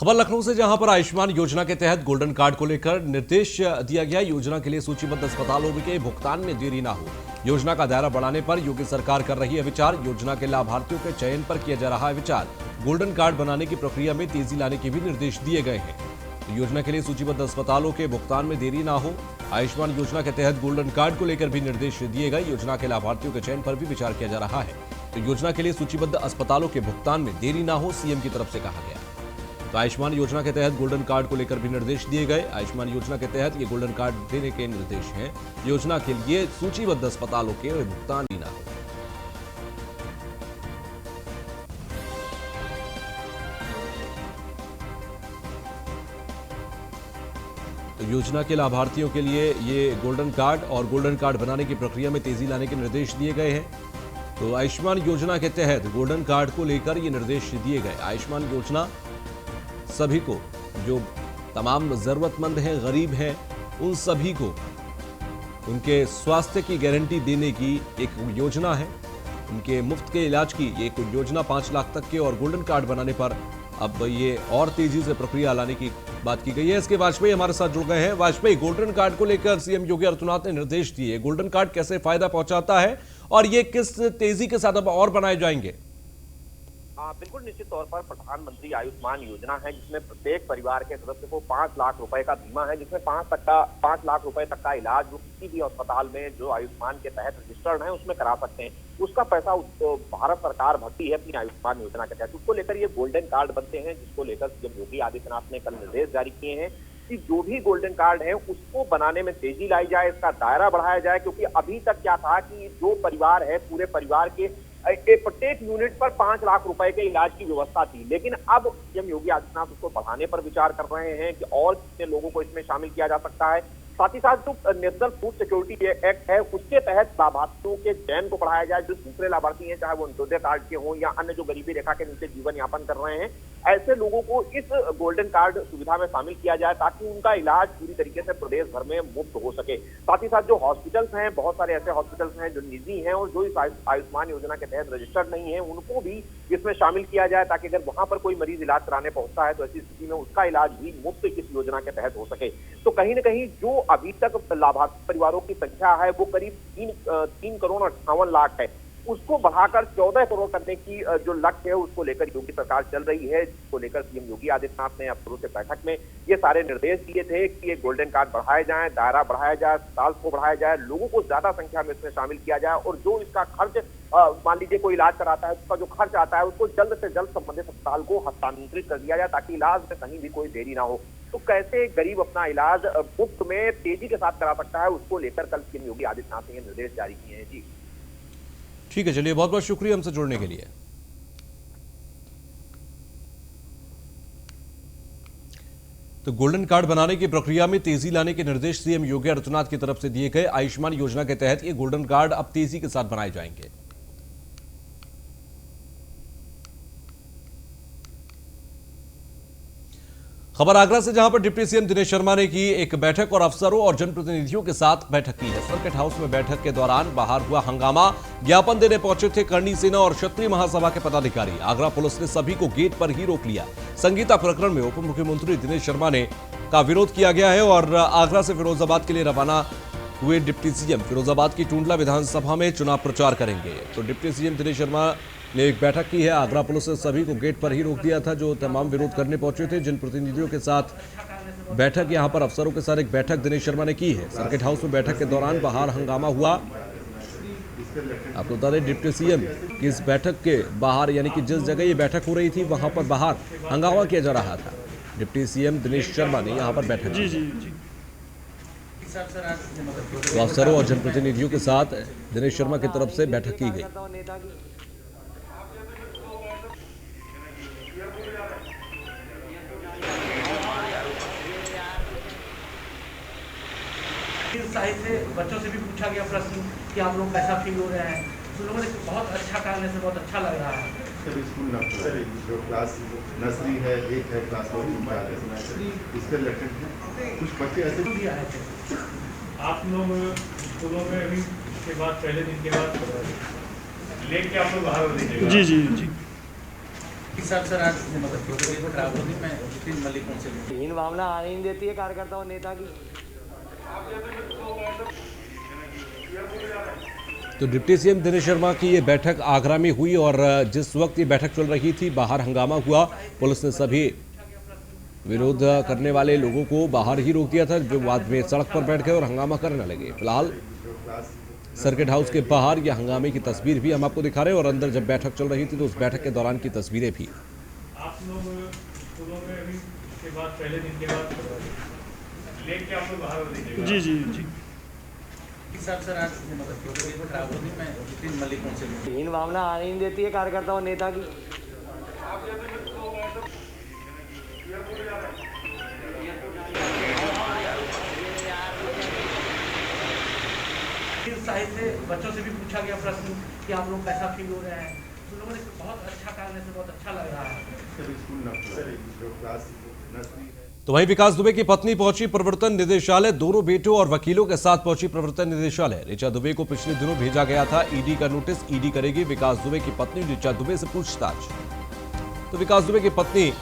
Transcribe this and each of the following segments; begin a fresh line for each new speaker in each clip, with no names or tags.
खबर लखनऊ से, जहां पर आयुष्मान योजना के तहत गोल्डन कार्ड को लेकर निर्देश दिया गया। योजना के लिए सूचीबद्ध अस्पतालों के भुगतान में देरी ना हो। योजना का दायरा बढ़ाने पर योगी सरकार कर रही है विचार। योजना के लाभार्थियों के चयन पर किया जा रहा है विचार। गोल्डन कार्ड बनाने की प्रक्रिया में तेजी लाने के भी निर्देश दिए गए हैं। योजना के लिए सूचीबद्ध अस्पतालों के भुगतान में देरी ना हो। आयुष्मान योजना के तहत गोल्डन कार्ड को लेकर भी निर्देश दिए गए। योजना के लाभार्थियों के चयन पर भी विचार किया जा रहा है। तो योजना के लिए सूचीबद्ध अस्पतालों के भुगतान में देरी ना हो, सीएम की तरफ से कहा गया। तो आयुष्मान योजना के तहत गोल्डन कार्ड को लेकर भी निर्देश दिए गए। आयुष्मान योजना के तहत ये गोल्डन कार्ड देने के निर्देश हैं। योजना के लिए सूचीबद्ध अस्पतालों के भुगतान ही ना हो। तो योजना के लाभार्थियों के लिए ये गोल्डन कार्ड और गोल्डन कार्ड बनाने की प्रक्रिया में तेजी लाने के निर्देश दिए गए हैं। तो आयुष्मान योजना के तहत गोल्डन कार्ड को लेकर ये निर्देश दिए गए। आयुष्मान योजना सभी को, जो तमाम जरूरतमंद हैं, गरीब हैं, उन सभी को उनके स्वास्थ्य की गारंटी देने की एक योजना है। उनके मुफ्त के इलाज की एक योजना 5 लाख तक के, और गोल्डन कार्ड बनाने पर अब ये और तेजी से प्रक्रिया लाने की बात की गई है। इसके वाजपेयी हमारे साथ जुड़ गए हैं। वाजपेयी, गोल्डन कार्ड को लेकर सीएम योगी आदित्यनाथ ने निर्देश दिए। गोल्डन कार्ड कैसे फायदा पहुंचाता है और ये किस तेजी के साथ अब और बनाए जाएंगे?
बिल्कुल, निश्चित तौर पर प्रधानमंत्री आयुष्मान योजना है, जिसमें प्रत्येक परिवार के सदस्य को 5 लाख रुपए का बीमा है, जिसमें 5 लाख रुपए तक का इलाज वो किसी भी अस्पताल में जो आयुष्मान के तहत रजिस्टर्ड है उसमें करा सकते हैं। उसका पैसा भारत सरकार भरती है अपनी आयुष्मान योजना के तहत। उसको लेकर ये गोल्डन कार्ड बनते हैं, जिसको लेकर सीएम योगी आदित्यनाथ ने कल निर्देश जारी किए हैं कि जो भी गोल्डन कार्ड है उसको बनाने में तेजी लाई जाए, इसका दायरा बढ़ाया जाए। क्योंकि अभी तक क्या था कि जो परिवार है, पूरे परिवार के प्रत्येक यूनिट पर 5 लाख रुपए के इलाज की व्यवस्था थी, लेकिन अब सीएम योगी आदित्यनाथ उसको बढ़ाने पर विचार कर रहे हैं कि और कितने लोगों को इसमें शामिल किया जा सकता है। साथ ही साथ जो नेशनल फूड सिक्योरिटी एक्ट है उसके तहत लाभार्थियों के चयन को बढ़ाया जाए। जो दूसरे लाभार्थी हैं, चाहे वो अंत्योदय कार्ड के हों या अन्य जो गरीबी रेखा के नीचे जीवन यापन कर रहे हैं, ऐसे लोगों को इस गोल्डन कार्ड सुविधा में शामिल किया जाए ताकि उनका इलाज पूरी तरीके से प्रदेश भर में मुफ्त हो सके। साथ ही साथ जो हॉस्पिटल्स हैं, बहुत सारे ऐसे हॉस्पिटल्स हैं जो निजी हैं और जो इस आयुष्मान योजना के तहत रजिस्टर्ड नहीं है, उनको भी इसमें शामिल किया जाए ताकि अगर वहां पर कोई मरीज इलाज कराने पहुंचता है तो ऐसी स्थिति में उसका इलाज भी मुफ्त इस योजना के तहत हो सके। तो कहीं ना कहीं जो अभी तक लाभार्थी परिवारों की संख्या है वो करीब 3 करोड़ 58 लाख है, उसको बढ़ाकर 14 करोड़ करने की जो लक्ष्य है उसको लेकर योगी सरकार चल रही है। जिसको लेकर सीएम योगी आदित्यनाथ ने अफसरों से बैठक में ये सारे निर्देश दिए थे कि ये गोल्डन कार्ड बढ़ाए जाएं, दायरा बढ़ाया जाए, अस्पताल को बढ़ाया जाए, लोगों को ज्यादा संख्या में इसमें शामिल किया जाए और जो इसका खर्च, मान लीजिए कोई इलाज कराता है, उसका जो खर्च आता है उसको जल्द से जल्द संबंधित अस्पताल को हस्तांतरित कर दिया जाए ताकि इलाज में कहीं भी कोई देरी ना हो। तो कैसे गरीब अपना इलाज मुफ्त में तेजी के साथ करा सकता है, उसको लेकर कल सीएम योगी आदित्यनाथ ने निर्देश जारी किए हैं। जी
ठीक है, चलिए, बहुत बहुत शुक्रिया हमसे जुड़ने के लिए। तो गोल्डन कार्ड बनाने की प्रक्रिया में तेजी लाने के निर्देश सीएम योगी आदित्यनाथ की तरफ से दिए गए। आयुष्मान योजना के तहत ये गोल्डन कार्ड अब तेजी के साथ बनाए जाएंगे। खबर आगरा से, जहां पर डिप्टी सीएम दिनेश शर्मा ने की एक बैठक और अफसरों और जनप्रतिनिधियों के साथ बैठक की है। सर्किट हाउस में बैठक के दौरान बाहर हुआ हंगामा। ज्ञापन देने पहुंचे थे करणी सेना और क्षत्रिय महासभा के पदाधिकारी। आगरा पुलिस ने सभी को गेट पर ही रोक लिया। संगीता प्रकरण में उप मुख्यमंत्री दिनेश शर्मा का विरोध किया गया है और आगरा से फिरोजाबाद के लिए रवाना हुए डिप्टी सीएम फिरोजाबाद की टूंडला विधानसभा में चुनाव प्रचार करेंगे। तो डिप्टी सीएम दिनेश शर्मा ने एक बैठक की है। आगरा पुलिस ने सभी को गेट पर ही रोक दिया था जो तमाम विरोध करने पहुंचे थे। जनप्रतिनिधियों के साथ बैठक, यहां पर अफसरों के साथ एक बैठक दिनेश शर्मा ने की है। सर्किट हाउस में बैठक के दौरान बाहर हंगामा हुआ। आपको बता दें, डिप्टी सीएम की इस बैठक के बाहर, यानी कि जिस जगह ये बैठक हो रही थी वहां पर बाहर हंगामा किया जा रहा था। डिप्टी सीएम दिनेश शर्मा ने यहाँ पर बैठक की। तो अफसरों और जनप्रतिनिधियों के साथ दिनेश शर्मा की तरफ से बैठक की गई।
साहित्य से बच्चों से भी पूछा गया प्रश्न कि आप लोग कैसा फील हो रहे हैं, तो लोगों ने बहुत अच्छा करने से बहुत अच्छा लग रहा है।
सर स्कूल जो क्लास नर्सरी है, एक है क्लास इसके रिलेटेड कुछ बच्चे ऐसे
भी आए थे।
आप लोग स्कूलों में अभी के बाद, पहले दिन के बाद लेके आप लोग बाहर हो।
जी जी जी। इस साल सर आज मतलब की तबीयत खराब होगी, मैं तीन मल्लिकों से
हीन भावना आने नहीं देती है कार्यकर्ता और नेता की।
तो डिप्टी सीएम दिनेश शर्मा की ये बैठक आगरा में हुई और जिस वक्त ये बैठक चल रही थी बाहर हंगामा हुआ। पुलिस ने सभी विरोध करने वाले लोगों को बाहर ही रोक दिया था, जो बाद में सड़क पर बैठ गए और हंगामा करने लगे। फिलहाल सर्किट हाउस के बाहर यह हंगामे की तस्वीर भी हम आपको दिखा रहे हैं और अंदर जब बैठक चल रही थी तो उस बैठक के दौरान की तस्वीरें भी।
आप लोग स्कूलों में अभी के बाद पहले दिन के बाद लेके आप लोग बाहर हो दीजिएगा। जी जी जी।
इस साल सर आज मतलब की तबीयत खराब होगी, मैं तीन मल्लिकों से
हीन भावना आने नहीं देती है कार्यकर्ता और नेता की।
उत्साहित थे, बच्चों से भी पूछा गया प्रश्न कि आप लोग कैसा फील हो रहे हैं, तो लोगों ने बहुत अच्छा करने से बहुत अच्छा लग रहा है।
तो वहीं विकास दुबे की पत्नी पहुंची प्रवर्तन निदेशालय। दोनों बेटों और वकीलों के साथ पहुंची प्रवर्तन निदेशालय। ऋचा दुबे को पिछले दिनों भेजा गया था ईडी का नोटिस। ईडी करेगी विकास दुबे की पत्नी ऋचा दुबे से पूछताछ। तो विकास दुबे की पत्नी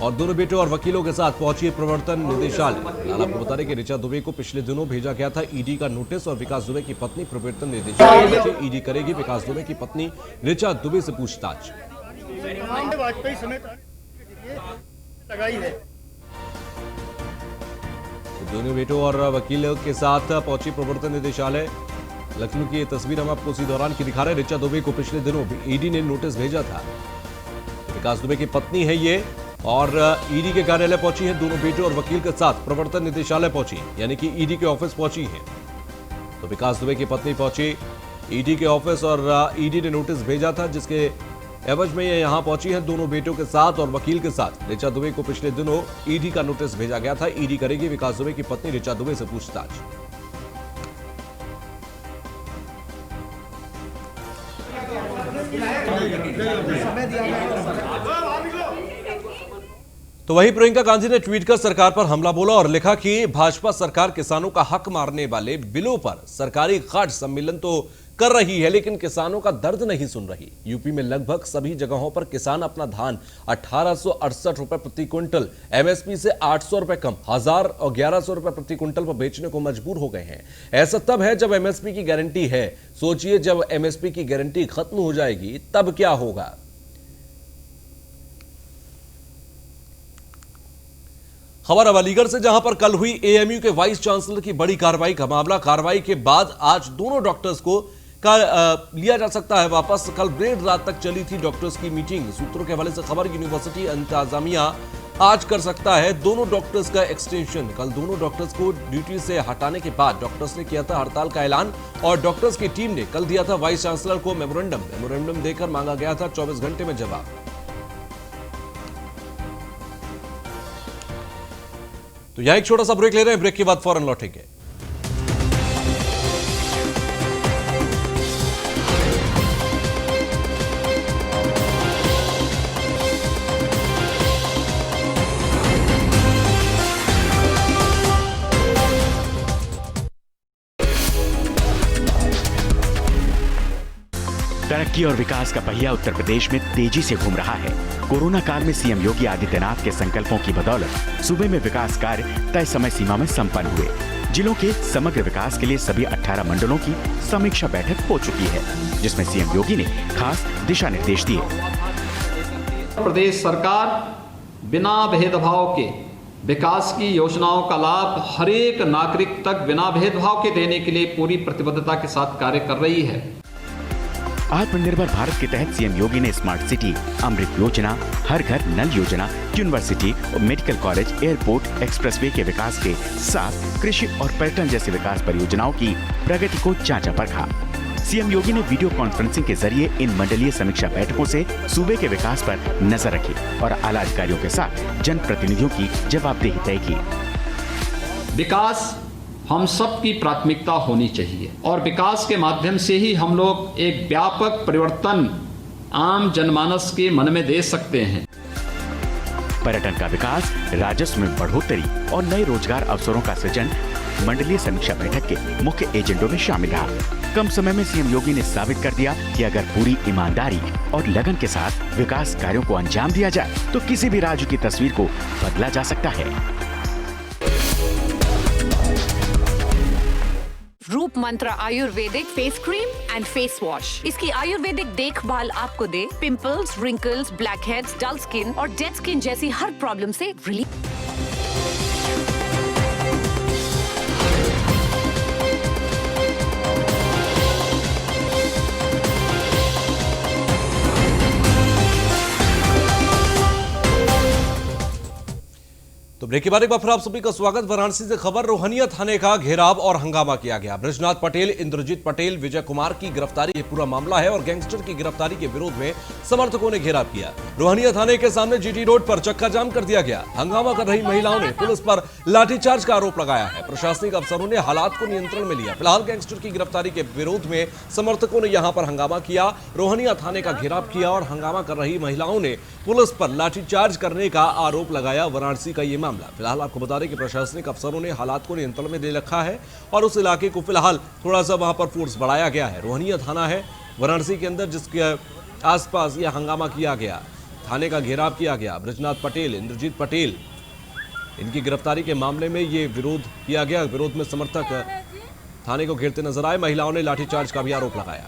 और दोनों बेटों और वकीलों के साथ पहुंची प्रवर्तन निदेशालय। आपको बता दें कि ऋचा दुबे को पिछले दिनों भेजा गया था ईडी का नोटिस और विकास दुबे की पत्नी प्रवर्तन निदेशालय पहुंची। ईडी करेगी विकास दुबे की पत्नी ऋचा दुबे से पूछताछ।
वाजपेयी समेत लगाई है।
दोनों बेटों और वकीलों के साथ पहुंची प्रवर्तन निदेशालय। लखनऊ की ये तस्वीर हम आपको उसी दौरान की दिखा रहे हैं। ऋचा दुबे को पिछले दिनों ईडी ने नोटिस भेजा था। विकास दुबे की पत्नी है ये और ईडी के कार्यालय पहुंची है। दोनों बेटे और वकील के साथ प्रवर्तन निदेशालय पहुंची, यानी कि ईडी के ऑफिस पहुंची है। तो विकास दुबे की पत्नी पहुंची ईडी के ऑफिस और ईडी ने नोटिस भेजा था, जिसके एवज में ये यहां पहुंची है दोनों बेटों के साथ और वकील के साथ। ऋचा दुबे को पिछले दिनों ईडी का नोटिस भेजा गया था। ईडी करेगी विकास दुबे की पत्नी ऋचा दुबे से पूछताछ। तो वहीं प्रियंका गांधी ने ट्वीट कर सरकार पर हमला बोला और लिखा कि भाजपा सरकार किसानों का हक मारने वाले बिलों पर सरकारी गार्ड सम्मेलन तो कर रही है, लेकिन किसानों का दर्द नहीं सुन रही। यूपी में लगभग सभी जगहों पर किसान अपना धान 1868 रुपए प्रति क्विंटल, एमएसपी से 800 रुपए कम, 1000 और 1100 रुपए प्रति क्विंटल पर बेचने को मजबूर हो गए हैं। ऐसा तब है जब एमएसपी की गारंटी है। सोचिए जब एमएसपी की गारंटी खत्म हो जाएगी तब क्या होगा। खबर अब अलीगढ़ से, जहां पर कल हुई एएमयू के वाइस चांसलर की बड़ी कार्रवाई का मामला। कार्रवाई के बाद आज दोनों डॉक्टर्स को लिया जा सकता है वापस। कल देर रात तक चली थी डॉक्टर्स की मीटिंग। सूत्रों के हवाले से खबर, यूनिवर्सिटी इंतजामिया आज कर सकता है दोनों डॉक्टर्स का एक्सटेंशन। कल दोनों डॉक्टर्स को ड्यूटी से हटाने के बाद डॉक्टर्स ने किया था हड़ताल का ऐलान और डॉक्टर्स की टीम ने कल दिया था वाइस चांसलर को मेमोरेंडम देकर मांगा गया था 24 घंटे में जवाब। तो यहां एक छोटा सा ब्रेक ले रहे हैं, ब्रेक के बाद फौरन लौटेंगे।
तरक्की और विकास का पहिया उत्तर प्रदेश में तेजी से घूम रहा है। कोरोना काल में सीएम योगी आदित्यनाथ के संकल्पों की बदौलत सूबे में विकास कार्य तय समय सीमा में संपन्न हुए। जिलों के समग्र विकास के लिए सभी 18 मंडलों की समीक्षा बैठक हो चुकी है, जिसमें सीएम योगी ने खास दिशा निर्देश दिए।
प्रदेश सरकार बिना भेदभाव के विकास की योजनाओं का लाभ हर एक नागरिक तक बिना भेदभाव के देने के लिए पूरी प्रतिबद्धता के साथ कार्य कर रही है।
आत्मनिर्भर भारत के तहत सीएम योगी ने स्मार्ट सिटी, अमृत योजना, हर घर नल योजना, यूनिवर्सिटी और मेडिकल कॉलेज, एयरपोर्ट, एक्सप्रेसवे के विकास के साथ कृषि और पर्यटन जैसे विकास परियोजनाओं की प्रगति को जांचा परखा। सीएम योगी ने वीडियो कॉन्फ्रेंसिंग के जरिए इन मंडलीय समीक्षा बैठकों से सूबे के विकास पर नजर रखी और आला अधिकारियों के साथ जनप्रतिनिधियों की जवाबदेही तय की।
विकास हम सब की प्राथमिकता होनी चाहिए और विकास के माध्यम से ही हम लोग एक व्यापक परिवर्तन आम जनमानस के मन में दे सकते हैं।
पर्यटन का विकास, राजस्व में बढ़ोतरी और नए रोजगार अवसरों का सृजन मंडलीय समीक्षा बैठक के मुख्य एजेंडों में शामिल रहा। कम समय में सीएम योगी ने साबित कर दिया कि अगर पूरी ईमानदारी और लगन के साथ विकास कार्यों को अंजाम दिया जाए तो किसी भी राज्य की तस्वीर को बदला जा सकता है।
Roop Mantra Ayurvedic face cream and face wash. इसकी आयुर्वेदिक देखभाल आपको दे pimples, wrinkles, blackheads, dull skin और डेड स्किन जैसी हर प्रॉब्लम से रिलीफ।
तो ब्रेक के बाद एक बार फिर आप सभी का स्वागत। वाराणसी से खबर, रोहनिया थाने का घेराव और हंगामा किया गया। बृजनाथ पटेल, इंद्रजीत पटेल, विजय कुमार की गिरफ्तारी ये पूरा मामला है और गैंगस्टर की गिरफ्तारी के विरोध में समर्थकों ने घेराव किया। रोहनिया थाने के सामने जीटी रोड पर चक्का जाम कर दिया गया। हंगामा कर रही महिलाओं ने पुलिस पर लाठीचार्ज का आरोप लगाया है। प्रशासनिक अफसरों ने हालात को नियंत्रण में लिया। फिलहाल गैंगस्टर की गिरफ्तारी के विरोध में समर्थकों ने यहां पर हंगामा किया, रोहनिया थाने का घेराव किया और हंगामा कर रही महिलाओं ने पुलिस पर लाठीचार्ज करने का आरोप लगाया। वाराणसी का ये मामला। फिलहाल आपको बता दें कि प्रशासनिक अफसरों ने हालात को नियंत्रण में ले रखा है और उस इलाके को फिलहाल थोड़ा सा वहां पर फोर्स बढ़ाया गया है। रोहनिया थाना है वाराणसी के अंदर, जिसके आसपास यह हंगामा किया गया, थाने का घेराव किया गया। बृजनाथ पटेल, इंद्रजीत पटेल, इनकी गिरफ्तारी के मामले में ये विरोध किया गया। विरोध में समर्थक थाने को घेरते नजर आए। महिलाओं ने लाठीचार्ज का भी आरोप लगाया।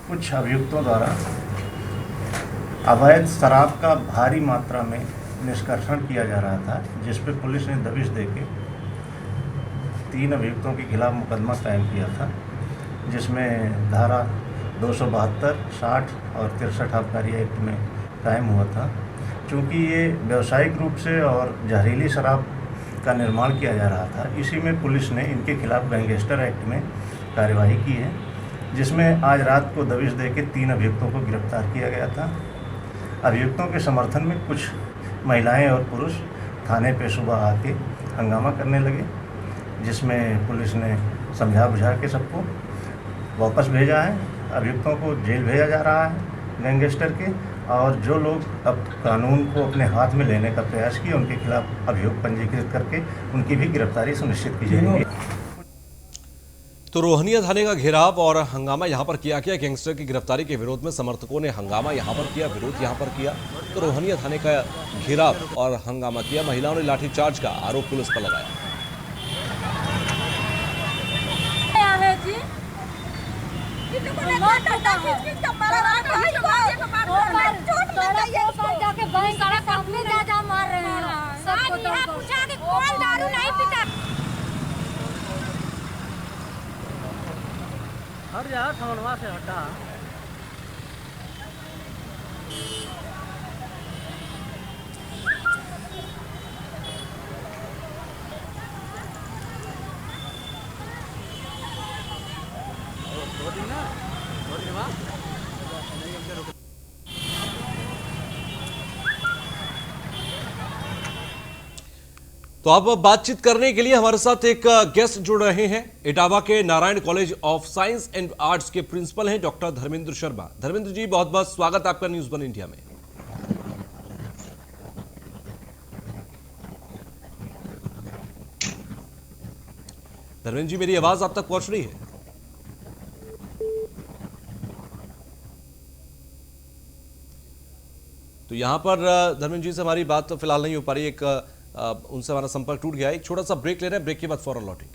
कुछ अभियुक्तों द्वारा अवैध शराब का भारी मात्रा में निष्कर्षण किया जा रहा था, जिस पे पुलिस ने दबिश देके 3 अभियुक्तों के खिलाफ मुकदमा कायम किया था, जिसमें धारा 272, 60 और 63 आबकारी एक्ट में कायम हुआ था। चूँकि ये व्यावसायिक रूप से और जहरीली शराब का निर्माण किया जा रहा था, इसी में पुलिस ने इनके खिलाफ गैंगस्टर एक्ट में कार्यवाही की है, जिसमें आज रात को दबिश देके 3 अभियुक्तों को गिरफ्तार किया गया था। अभियुक्तों के समर्थन में कुछ महिलाएं और पुरुष थाने पे सुबह आके हंगामा करने लगे, जिसमें पुलिस ने समझा बुझा के सबको वापस भेजा है। अभियुक्तों को जेल भेजा जा रहा है गैंगस्टर के, और जो लोग अब कानून को अपने हाथ में लेने का प्रयास किए उनके खिलाफ अभियोग पंजीकृत करके उनकी भी गिरफ्तारी सुनिश्चित की जाएगी।
तो रोहनिया थाने का घेराव और हंगामा यहां पर किया गया। गैंगस्टर की गिरफ्तारी के विरोध में समर्थकों ने हंगामा यहां पर किया, विरोध यहां पर किया। तो रोहनिया थाने का घेराव और हंगामा किया। महिलाओं ने लाठीचार्ज का आरोप पुलिस पर लगाया।
हर जा समन्वा से हटा।
तो अब बातचीत करने के लिए हमारे साथ एक गेस्ट जुड़ रहे हैं। इटावा के Narayan college of science and arts के प्रिंसिपल हैं डॉक्टर धर्मेंद्र शर्मा। धर्मेंद्र जी, बहुत बहुत स्वागत आपका न्यूज़ 1 इंडिया में। धर्मेंद्र जी, मेरी आवाज आप तक पहुंच रही है? तो यहां पर धर्मेंद्र जी से हमारी बात तो फिलहाल नहीं हो पा रही। उनसे हमारा संपर्क टूट गया है। एक छोटा सा ब्रेक ले रहे हैं, ब्रेक के बाद फौरन लौटेंगे।